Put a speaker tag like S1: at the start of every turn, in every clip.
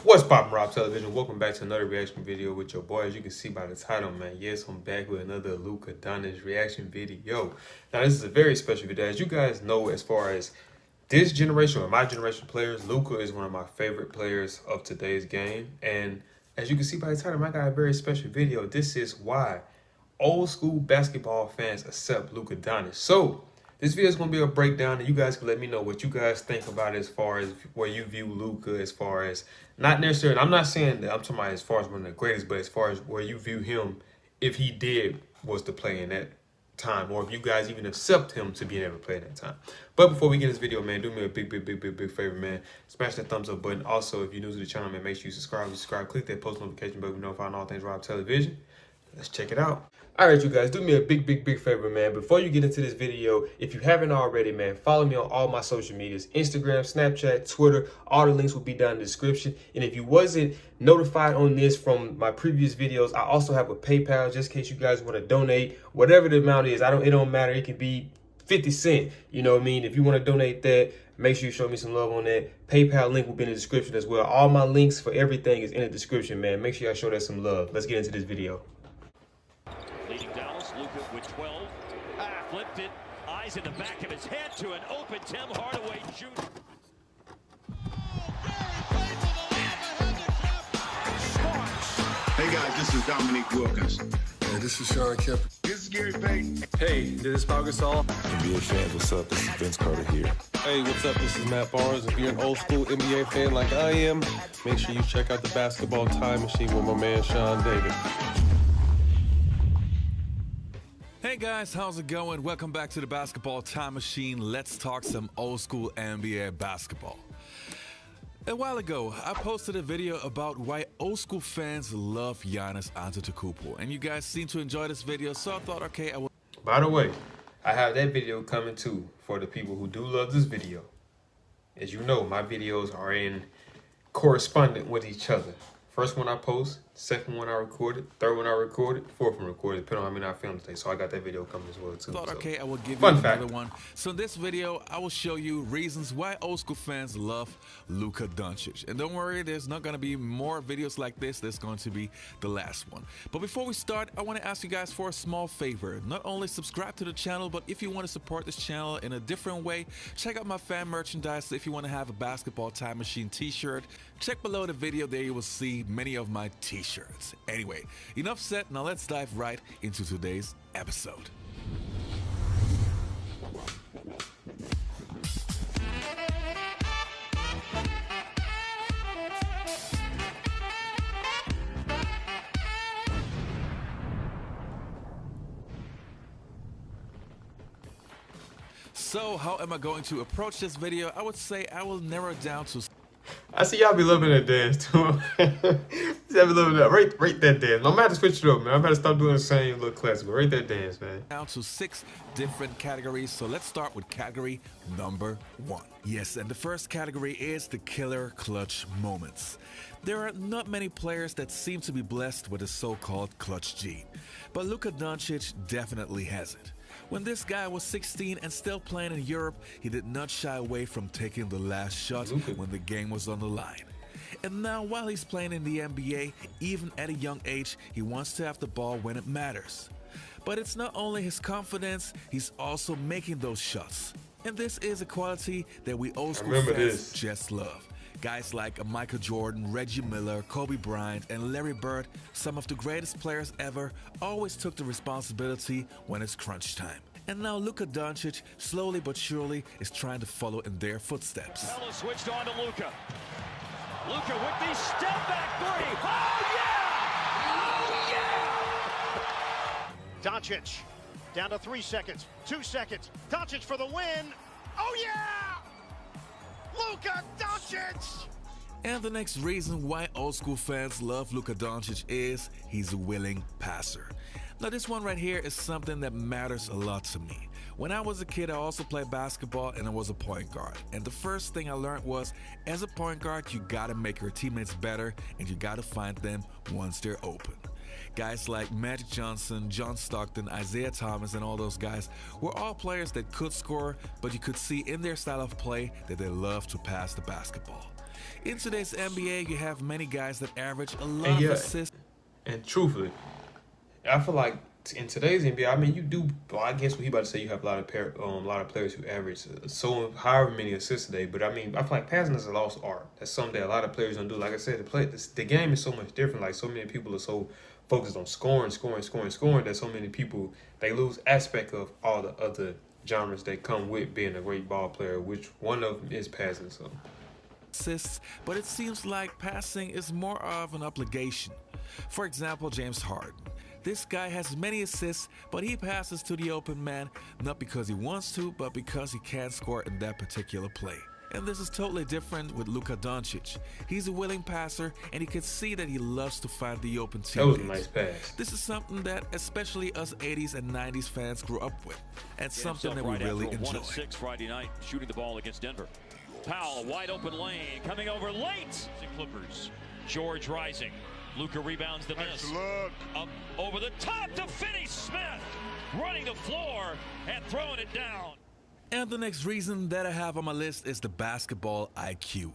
S1: What's poppin', Rob Television? Welcome back to another reaction video with your boy. As you can see by the title, man, yes, I'm back with another Luka Doncic reaction video. Now, this is a very special video. As you guys know, as far as this generation or my generation of players, Luka is one of my favorite players of today's game. And as you can see by the title, I got a very special video. This is why old school basketball fans accept Luka Doncic. So, this video is going to be a breakdown, and you guys can let me know what you guys think about it as far as where you view Luka, as far as, not necessarily, I'm not saying that I'm talking about as far as one of the greatest, but as far as where you view him, if he was to play in that time, or if you guys even accept him to be able to play in that time. But before we get this video, man, do me a big favor, man. Smash that thumbs up button. Also, if you're new to the channel, man, make sure you subscribe. Click that post notification bell to be notified on all things Rob Television. Let's check it out. All right, you guys, do me a big favor, man. Before you get into this video, if you haven't already, man, follow me on all my social medias, Instagram, Snapchat, Twitter. All the links will be down in the description. And if you wasn't notified on this from my previous videos, I also have a PayPal just in case you guys want to donate. Whatever the amount is, it don't matter. It could be 50 cents. You know what I mean? If you want to donate that, make sure you show me some love on that. PayPal link will be in the description as well. All my links for everything is in the description, man. Make sure y'all show that some love. Let's get into this video.
S2: Leading Dallas, Luka with 12. Flipped it. Eyes in the back of his head to an open Tim Hardaway Jr.
S3: Hey guys, this is Dominique Wilkins.
S4: Hey, this is Sean Kemp.
S3: This is Gary Payton.
S5: Hey, this is Pau Gasol.
S4: NBA fans, what's up? This is Vince Carter here.
S5: Hey, what's up? This is Matt Barnes. If you're an old school NBA fan like I am, make sure you check out the Basketball Time Machine with my man Sean Davis.
S6: Hey guys, how's it going? Welcome back to the Basketball Time Machine. Let's talk some old school NBA basketball. A while ago, I posted a video about why old school fans love Giannis Antetokounmpo, and you guys seem to enjoy this video, so I thought, okay, I will.
S1: By the way, I have that video coming too for the people who do love this video. As you know, my videos are in correspondent with each other. First one I post, second one I recorded, third one I recorded, fourth one recorded, depending on how many I filmed today. So I got that video coming as well too.
S6: Thought, okay, I will give you
S1: fun
S6: another
S1: fact.
S6: one. So in this video, I will show you reasons why old school fans love Luka Doncic. And don't worry, there's not going to be more videos like this. There's going to be the last one. But before we start, I want to ask you guys for a small favor. Not only subscribe to the channel, but if you want to support this channel in a different way, check out my fan merchandise. If you want to have a Basketball Time Machine t-shirt, check below the video. There you will see many of my t-shirts. Anyway, enough said. Now let's dive right into today's episode. So how am I going to approach this video? I would say I will narrow it down to...
S1: I see y'all be loving that dance too. Y'all be loving that. Rate that dance. I'm about to switch it up, man. I'm about to stop doing the same little classic. But rate that dance, man.
S6: Down to 6 different categories. So let's start with category number 1. Yes, and the first category is the killer clutch moments. There are not many players that seem to be blessed with a so-called clutch gene, but Luka Doncic definitely has it. When this guy was 16 and still playing in Europe, he did not shy away from taking the last shot when the game was on the line. And now while he's playing in the NBA, even at a young age, he wants to have the ball when it matters. But it's not only his confidence, he's also making those shots. And this is a quality that we old school fans just love. Guys like Michael Jordan, Reggie Miller, Kobe Bryant, and Larry Bird, some of the greatest players ever, always took the responsibility when it's crunch time. And now Luka Doncic, slowly but surely, is trying to follow in their footsteps.
S2: Hello, switched on to Luka. Luka with the step back three. Oh, yeah! Doncic down to 3 seconds, 2 seconds. Doncic for the win. Oh, yeah! Luka Doncic!
S6: And the next reason why old school fans love Luka Doncic is he's a willing passer. Now this one right here is something that matters a lot to me. When I was a kid, I also played basketball and I was a point guard. And the first thing I learned was, as a point guard, you gotta make your teammates better and you gotta find them once they're open. Guys like Magic Johnson, John Stockton, Isaiah Thomas, and all those guys were all players that could score, but you could see in their style of play that they love to pass the basketball. In today's NBA, you have many guys that average a lot
S1: And
S6: of
S1: yeah,
S6: assists.
S1: and truthfully, I feel like in today's NBA, I mean, you do. Well, I guess what he about to say, you have a lot of players who average so however many assists a day. But I mean, I feel like passing is a lost art. That's something that a lot of players don't do. Like I said, the game is so much different. Like so many people are so focused on scoring that so many people they lose aspect of all the other genres that come with being a great ball player, which one of them is passing. So.
S6: Assists, but it seems like passing is more of an obligation. For example, James Harden. This guy has many assists, but he passes to the open man not because he wants to, but because he can't score in that particular play. And this is totally different with Luka Doncic. He's a willing passer, and you can see that he loves to find the open teammates.
S1: That was a nice pass.
S6: This is something that especially us 80s and 90s fans grew up with, and something that we really enjoy.
S7: 1-6 Friday night, shooting the ball against Denver. Powell, wide open lane, coming over late. Clippers. George rising. Luka rebounds the miss. Up over the top to finish. Smith running the floor and throwing it down.
S6: And the next reason that I have on my list is the basketball IQ.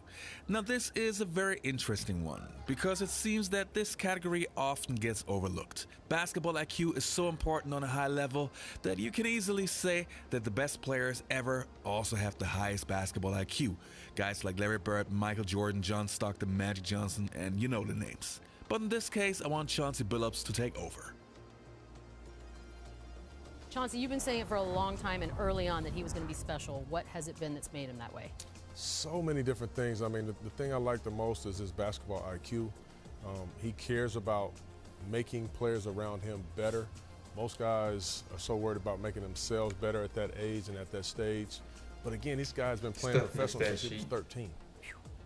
S6: Now this is a very interesting one because it seems that this category often gets overlooked. Basketball IQ is so important on a high level that you can easily say that the best players ever also have the highest basketball IQ. Guys like Larry Bird, Michael Jordan, John Stockton, Magic Johnson, and you know the names. But in this case, I want Chauncey Billups to take over.
S8: Chauncey, you've been saying it for a long time and early on that he was going to be special. What has it been that's made him that way?
S4: So many different things. I mean, the thing I like the most is his basketball IQ. He cares about making players around him better. Most guys are so worried about making themselves better at that age and at that stage. But again, this guy's been playing professional since he was 13.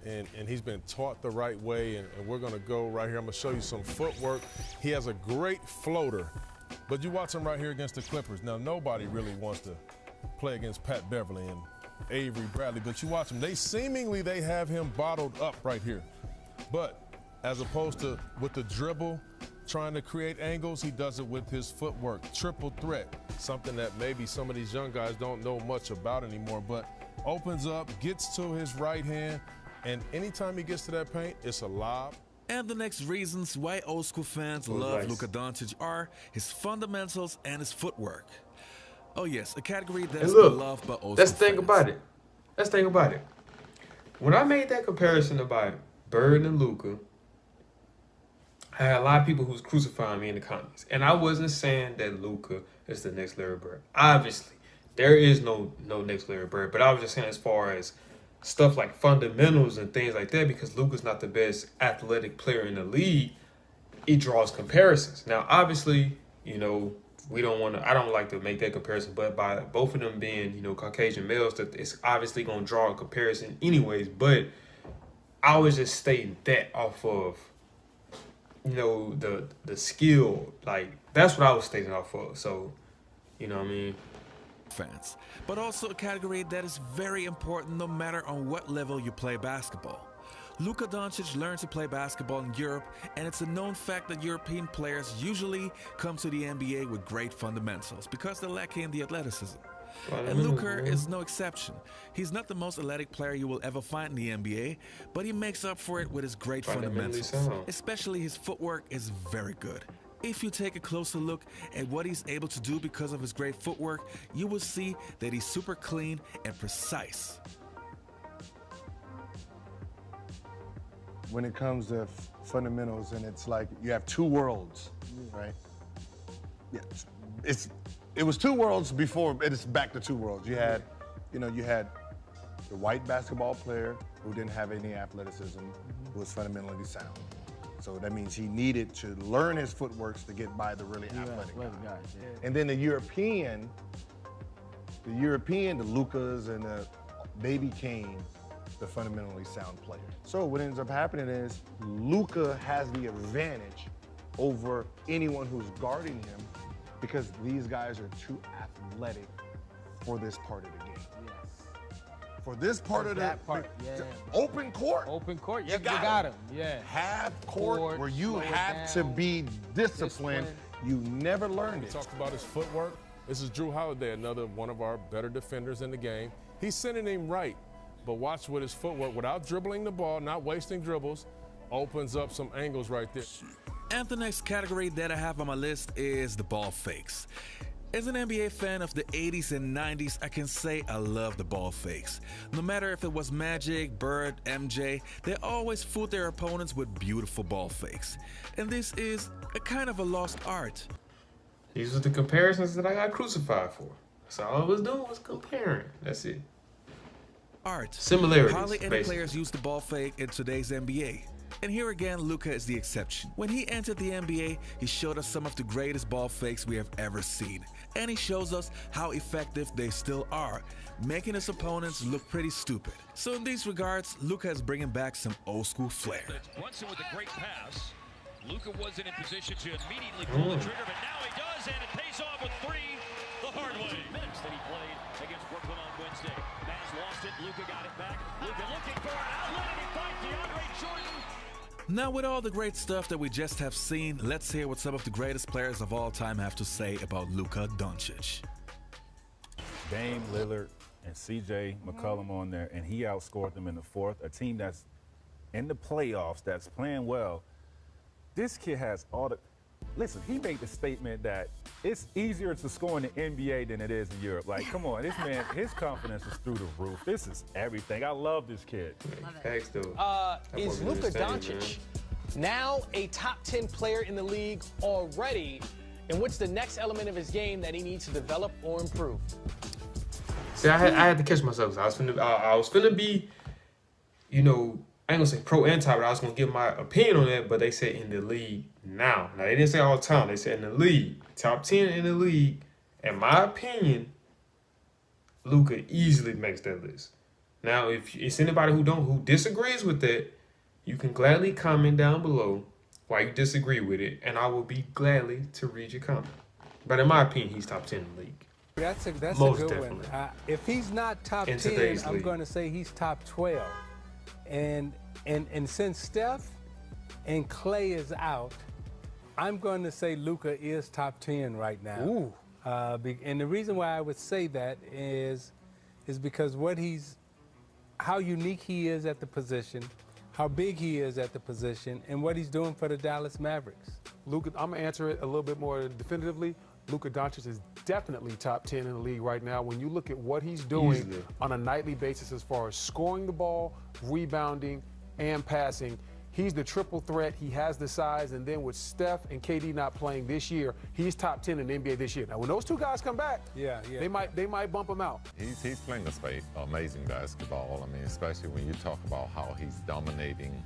S4: And he's been taught the right way, and we're going to go right here. I'm going to show you some footwork. He has a great floater, but you watch him right here against the Clippers. Now, nobody really wants to play against Pat Beverly and Avery Bradley, but you watch him. They have him bottled up right here. But as opposed to with the dribble, trying to create angles, he does it with his footwork. Triple threat, something that maybe some of these young guys don't know much about anymore, but opens up, gets to his right hand, and anytime he gets to that paint, it's a lob.
S6: And the next reasons why old school fans love Luka Doncic are his fundamentals and his footwork. Oh yes, a category that is beloved by old school fans.
S1: Let's think about it. When I made that comparison about Bird and Luka, I had a lot of people who was crucifying me in the comments. And I wasn't saying that Luka is the next Larry Bird. Obviously, there is no next Larry Bird. But I was just saying as far as stuff like fundamentals and things like that, because Luka's not the best athletic player in the league, it draws comparisons. Now, obviously, you know, I don't like to make that comparison, but by both of them being, you know, Caucasian males, that it's obviously going to draw a comparison anyways. But I was just stating that off of, you know, the skill. Like, that's what I was stating off of. So, you know what I mean?
S6: Fans, but also a category that is very important no matter on what level you play basketball. Luka Doncic learned to play basketball in Europe, and it's a known fact that European players usually come to the NBA with great fundamentals because they're lacking the athleticism. And Luka is no exception. He's not the most athletic player you will ever find in the NBA, but he makes up for it with his great fundamentals. Especially his footwork is very good. If you take a closer look at what he's able to do because of his great footwork, you will see that he's super clean and precise.
S9: When it comes to fundamentals, and it's like you have two worlds, right? Yeah, it was two worlds before. It is back to two worlds. You had the white basketball player who didn't have any athleticism, who was fundamentally sound. So that means he needed to learn his footworks to get by the really athletic guys. And then the European, the Lukas, and they became the fundamentally sound player. So what ends up happening is Luka has the advantage over anyone who's guarding him because these guys are too athletic for this part of the game. For this part of open court.
S10: Open court, you got him. Yeah.
S9: Half court where you have to be disciplined. You never learned it.
S4: We talked about his footwork. This is Drew Holiday, another one of our better defenders in the game. He's sending him right, but watch with his footwork without dribbling the ball, not wasting dribbles, opens up some angles right there.
S6: And the next category that I have on my list is the ball fakes. As an NBA fan of the 80s and 90s, I can say I love the ball fakes. No matter if it was Magic, Bird, MJ, they always fooled their opponents with beautiful ball fakes. And this is a kind of a lost art.
S1: These are the comparisons that I got crucified for. So all I was doing was comparing. That's it.
S6: Art.
S1: Similarities.
S6: Hardly any
S1: basically.
S6: players use the ball fake in today's NBA. And here again, Luka is the exception. When he entered the NBA, he showed us some of the greatest ball fakes we have ever seen. And he shows us how effective they still are, making his opponents look pretty stupid. So in these regards, Luka is bringing back some old school flair.
S7: Brunson with a great pass. Luka wasn't in position to immediately pull the trigger, but now he does, and it pays off with three the hard way. Minutes that he played against Brooklyn on Wednesday. Mavs lost it. Luka got it back. Luka looking for an outlet, and he finds DeAndre Jordan.
S6: Now with all the great stuff that we just have seen, let's hear what some of the greatest players of all time have to say about Luka Doncic.
S11: Dame Lillard and CJ McCollum on there, and he outscored them in the fourth. A team that's in the playoffs, that's playing well. This kid has all the... Listen, he made the statement that it's easier to score in the NBA than it is in Europe. Like, come on, this man, his confidence is through the roof. This is everything. I love this kid.
S1: Facts, though.
S10: Is Luka Doncic now a top 10 player in the league already? And what's the next element of his game that he needs to develop or improve?
S1: See, I had to catch myself. I was finna be, you know, I ain't gonna say pro-anti, but I was gonna give my opinion on that, but they said in the league now. Now, they didn't say all the time. They said in the league. Top 10 in the league. In my opinion, Luka easily makes that list. Now, if it's anybody who disagrees with that, you can gladly comment down below why you disagree with it, and I will be gladly to read your comment. But in my opinion, he's top 10 in the league.
S12: That's a
S1: Most
S12: good
S1: definitely.
S12: one. If he's not top
S1: In
S12: 10,
S1: today's
S12: I'm
S1: league.
S12: going to say he's top 12. And since Steph and Clay is out, I'm going to say Luka is top 10 right now.
S10: Ooh.
S12: And the reason why I would say that is because how unique he is at the position, how big he is at the position, and what he's doing for the Dallas Mavericks.
S13: Luka, I'm going to answer it a little bit more definitively. Luka Doncic is definitely top 10 in the league right now. When you look at what he's doing
S1: Easily.
S13: on a nightly basis as far as scoring the ball, rebounding, and passing, he's the triple threat. He has the size. And then with Steph and KD not playing this year, he's top 10 in the NBA this year. Now, when those two guys come back, they might bump him out.
S14: He's playing this amazing basketball. I mean, especially when you talk about how he's dominating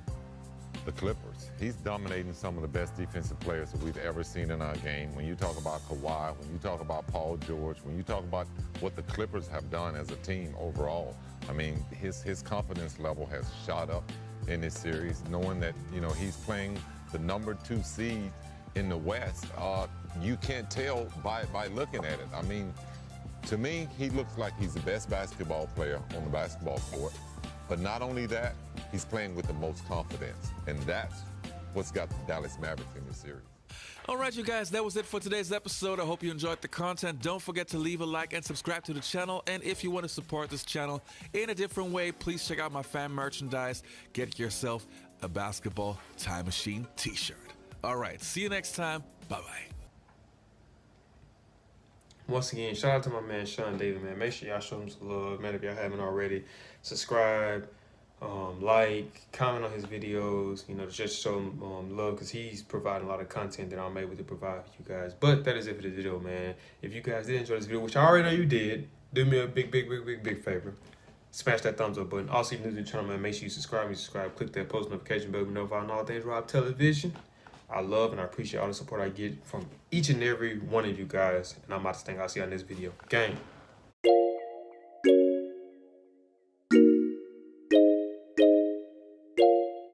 S14: the Clippers. He's dominating some of the best defensive players that we've ever seen in our game. When you talk about Kawhi, when you talk about Paul George, when you talk about what the Clippers have done as a team overall, I mean, his confidence level has shot up in this series, knowing that, you know, he's playing the number 2 seed in the West. You can't tell by looking at it. I mean, to me, he looks like he's the best basketball player on the basketball court. But not only that, he's playing with the most confidence. And that's what's got the Dallas Mavericks in this series.
S6: All right, you guys, that was it for today's episode. I hope you enjoyed the content. Don't forget to leave a like and subscribe to the channel. And if you want to support this channel in a different way, please check out my fan merchandise. Get yourself a Basketball Time Machine t-shirt. All right, see you next time. Bye-bye.
S1: Once again, shout out to my man Sean David, man. Make sure y'all show him some love, man. If y'all haven't already, subscribe, like, comment on his videos. You know, just show him love, because he's providing a lot of content that I'm able to provide for you guys. But that is it for this video, man. If you guys did enjoy this video, which I already know you did, do me a big favor. Smash that thumbs up button. Also, if you're new to the channel, man, make sure you subscribe. Click that post notification bell to be notified on all things Rob Television. I love and I appreciate all the support I get from each and every one of you guys. And I'm about to think I'll see you on this video. Gang.